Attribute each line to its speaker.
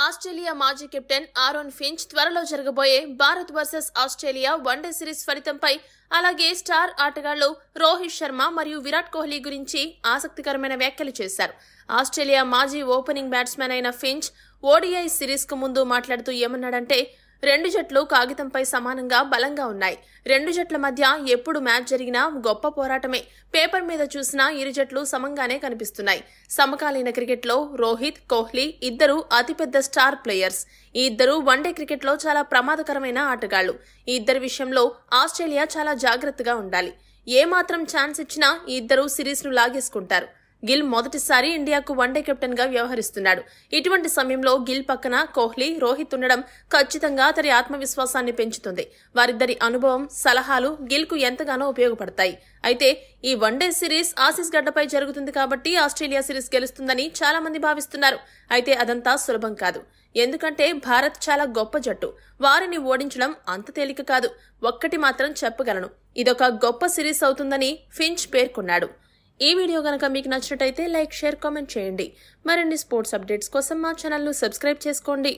Speaker 1: Australia మాజీ captain Aaron Finch త్వరలో జరగబోయే Bharat versus Australia one day series ఫలితంపై అలాగే స్టార్ ఆటగాళ్లు రోహిత్ శర్మ మరియు విరాట్ కోహ్లీ గురించి ఆసక్తికరమైన వ్యాఖ్యలు చేశారు. ఆస్ట్రేలియా మాజీ ఓపెనింగ్ బ్యాట్స్మెన్ అయిన ఫించ్ ఓడిఐ సిరీస్ కు ముందు మాట్లాడుతూ ఏమన్నాడంటే, రెండు జట్లు కాగితంపై సమానంగా బలంగా ఉన్నాయి. రెండు జట్ల మధ్య ఎప్పుడు మ్యాచ్ జరిగినా గొప్ప పోరాటమే. పేపర్ మీద చూసినా ఇరు జట్లు సమంగానే కనిపిస్తున్నాయి. సమకాలీన క్రికెట్లో రోహిత్, కోహ్లీ ఇద్దరు అతిపెద్ద స్టార్ ప్లేయర్స్. ఈ ఇద్దరు వన్డే క్రికెట్లో చాలా ప్రమాదకరమైన ఆటగాళ్లు. ఈ ఇద్దరి విషయంలో ఆస్ట్రేలియా చాలా జాగ్రత్తగా ఉండాలి. ఏ మాత్రం ఛాన్స్ ఇచ్చినా ఈ ఇద్దరు సిరీస్ ను లాగేసుకుంటారు. గిల్ మొదటిసారి ఇండియాకు వన్డే కెప్టెన్ గా వ్యవహరిస్తున్నాడు. ఇటువంటి సమయంలో గిల్ పక్కన కోహ్లీ, రోహిత్ ఉండడం ఖచ్చితంగా అతడి ఆత్మవిశ్వాసాన్ని పెంచుతుంది. వారిద్దరి అనుభవం, సలహాలు గిల్ కు ఎంతగానో ఉపయోగపడతాయి. అయితే ఈ వన్డే సిరీస్ ఆసీస్ గడ్డపై జరుగుతుంది కాబట్టి ఆస్ట్రేలియా సిరీస్ గెలుస్తుందని చాలా మంది భావిస్తున్నారు. అయితే అదంతా సులభం కాదు. ఎందుకంటే భారత్ చాలా గొప్ప జట్టు. వారిని ఓడించడం అంత తేలిక కాదు. ఒక్కటి మాత్రం చెప్పగలను, ఇదొక గొప్ప సిరీస్ అవుతుందని ఫించ్ పేర్కొన్నాడు. ఈ వీడియో గనక మీకు నచ్చినట్టయితే లైక్, షేర్, కామెంట్ చేయండి. మరిన్ని స్పోర్ట్స్ అప్డేట్స్ కోసం మా ఛానల్ ను సబ్స్క్రైబ్ చేసుకోండి.